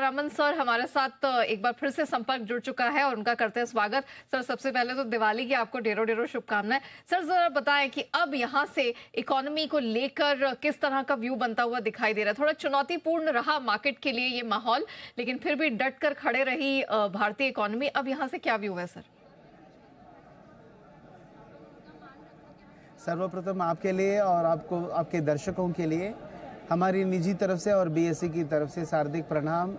Sitharaman sir हमारे साथ एक बार फिर से संपर्क जुड़ चुका है और उनका करते हैं स्वागत। सर सबसे पहले तो दिवाली की आपको ढेरों ढेरों शुभकामनाएं। सर जरा बताएं कि अब यहाँ से इकोनॉमी को लेकर किस तरह का व्यू बनता हुआ दिखाई दे रहा है। थोड़ा चुनौतीपूर्ण रहा मार्केट के लिए ये माहौल, लेकिन फिर भी डट कर खड़े रही भारतीय इकोनॉमी। अब यहाँ से क्या व्यू है सर? सर्वप्रथम आपके लिए और आपको आपके दर्शकों के लिए हमारी निजी तरफ से और बीएसई की तरफ से हार्दिक प्रणाम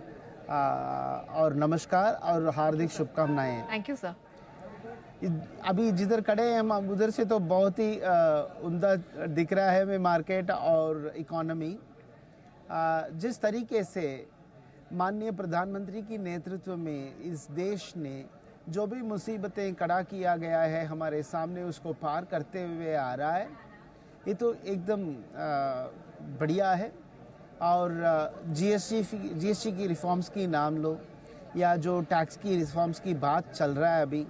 और नमस्कार और हार्दिक शुभकामनाएं। Thank you sir. अभी जिधर खड़े हैं हम उधर से तो बहुत ही उम्दा दिख रहा है हमें मार्केट और इकोनॉमी। जिस तरीके से माननीय प्रधानमंत्री की नेतृत्व में इस देश ने जो भी मुसीबतें खड़ा किया गया है हमारे सामने उसको पार करते हुए आ रहा है, ये तो एकदम बढ़िया है। और जीएसटी की रिफॉर्म्स की नाम लो या जो टैक्स की रिफॉर्म्स की बात चल रहा है अभी,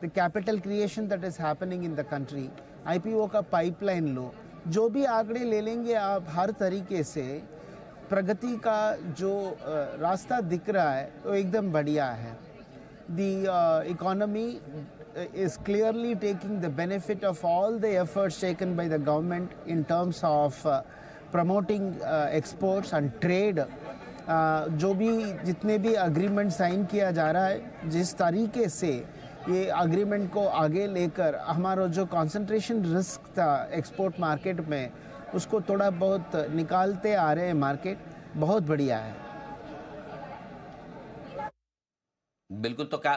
the capital creation that is happening in the country, IPO का पाइपलाइन लो, जो भी आंकड़े ले लेंगे आप, हर तरीके से प्रगति का जो रास्ता दिख रहा है वो एकदम बढ़िया है। The economy is clearly taking the benefit of all the efforts taken by the government in terms of promoting exports and trade. जो भी जितने भी अग्रीमेंट साइन किया जा रहा है, जिस तरीके से ये अग्रीमेंट को आगे लेकर हमारा जो कंसंट्रेशन रिस्क था एक्सपोर्ट मार्केट में उसको थोड़ा बहुत निकालते आ रहे हैं, मार्केट बहुत बढ़िया है। बिल्कुल, तो क्या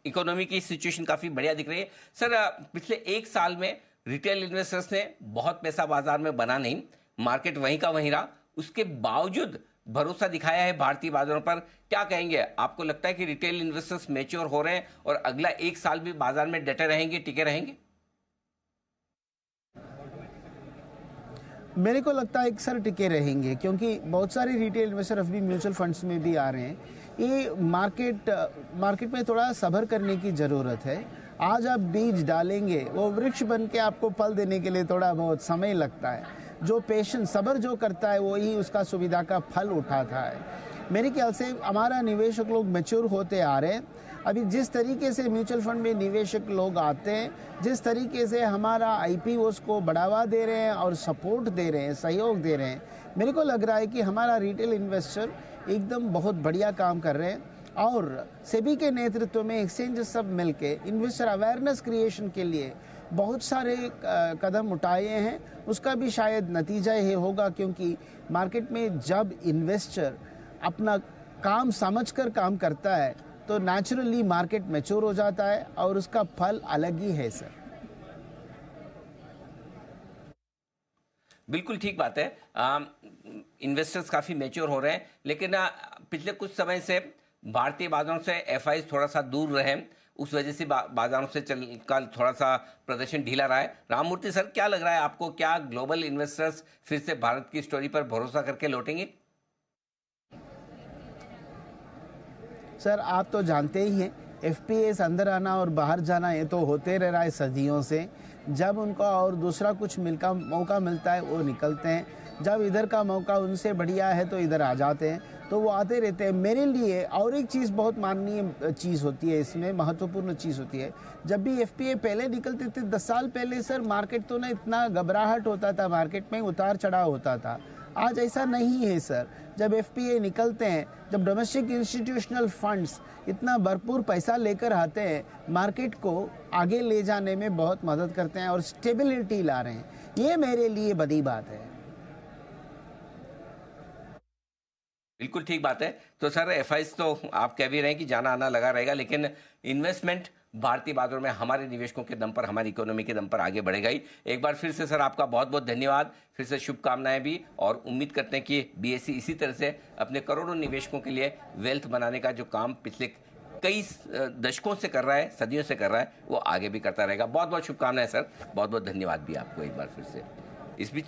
इकोनॉमी की सिचुएशन काफी बढ़िया दिख रही है सर। पिछले एक साल में रिटेल इन्वेस्टर्स ने बहुत पैसा बाजार में बना नहीं, मार्केट वहीं का वहीं रहा, उसके बावजूद भरोसा दिखाया है भारतीय बाजारों पर। क्या कहेंगे, आपको लगता है कि रिटेल इन्वेस्टर्स मैच्योर हो रहे हैं और अगला एक साल भी बाजार में डटे रहेंगे, टिके रहेंगे? मेरे को लगता है कि सर टिके रहेंगे, क्योंकि बहुत सारे रिटेल इन्वेस्टर अभी म्यूचुअल फंड्स में भी आ रहे हैं। ये मार्केट में थोड़ा सब्र करने की ज़रूरत है। आज आप बीज डालेंगे, वो वृक्ष बन के आपको फल देने के लिए थोड़ा बहुत समय लगता है। जो पेशेंस सब्र जो करता है वही उसका सुविधा का फल उठाता है। मेरे ख्याल से हमारा निवेशक लोग मैच्योर होते आ रहे हैं। अभी जिस तरीके से म्यूचुअल फंड में निवेशक लोग आते हैं, जिस तरीके से हमारा आईपीओस को बढ़ावा दे रहे हैं और सपोर्ट दे रहे हैं, सहयोग दे रहे हैं, मेरे को लग रहा है कि हमारा रिटेल इन्वेस्टर एकदम बहुत बढ़िया काम कर रहे हैं। और सेबी के नेतृत्व में एक्सचेंजेस सब मिलके इन्वेस्टर अवेयरनेस क्रिएशन के लिए बहुत सारे कदम उठाए हैं। उसका भी शायद नतीजा ये होगा, क्योंकि मार्केट में जब इन्वेस्टर अपना काम समझकर काम करता है तो नेचुरली मार्केट मैच्योर हो जाता है और उसका फल अलग ही है सर। बिल्कुल ठीक बात है। इन्वेस्टर्स काफ़ी मैच्योर हो रहे हैं, लेकिन पिछले कुछ समय से भारतीय बाजारों से एफआईज थोड़ा सा दूर रहे, उस वजह से बाजारों से कल थोड़ा सा प्रदर्शन ढीला रहा है। राममूर्ति सर, क्या लग रहा है आपको, क्या ग्लोबल इन्वेस्टर्स फिर से भारत की स्टोरी पर भरोसा करके लौटेंगे? सर आप तो जानते ही हैं, एफपीएस अंदर आना और बाहर जाना ये तो होते रह रहा है सदियों से। जब उनको और दूसरा कुछ मौका मिलता है वो निकलते हैं, जब इधर का मौका उनसे बढ़िया है तो इधर आ जाते हैं, तो वो आते रहते हैं। मेरे लिए और एक चीज़ बहुत माननीय चीज़ होती है, इसमें महत्वपूर्ण चीज़ होती है। जब भी एफपीए पहले निकलते थे 10 साल पहले सर, मार्केट तो ना इतना घबराहट होता था, मार्केट में उतार चढ़ाव होता था। आज ऐसा नहीं है सर। जब एफपीए निकलते हैं, जब डोमेस्टिक इंस्टीट्यूशनल फंड्स इतना भरपूर पैसा लेकर आते हैं, मार्केट को आगे ले जाने में बहुत मदद करते हैं और स्टेबिलिटी ला रहे हैं। ये मेरे लिए बड़ी बात है। बिल्कुल ठीक बात है। तो सर एफआईज तो आप कह भी रहे हैं कि जाना आना लगा रहेगा, लेकिन इन्वेस्टमेंट भारतीय बाजारों में हमारे निवेशकों के दम पर, हमारी इकोनॉमी के दम पर आगे बढ़ेगा ही। एक बार फिर से सर आपका बहुत बहुत धन्यवाद, फिर से शुभकामनाएं भी, और उम्मीद करते हैं कि बीएसई इसी तरह से अपने करोड़ों निवेशकों के लिए वेल्थ बनाने का जो काम पिछले कई दशकों से कर रहा है, सदियों से कर रहा है, वो आगे भी करता रहेगा। बहुत बहुत शुभकामनाएं सर, बहुत बहुत धन्यवाद भी आपको एक बार फिर से। इस बीच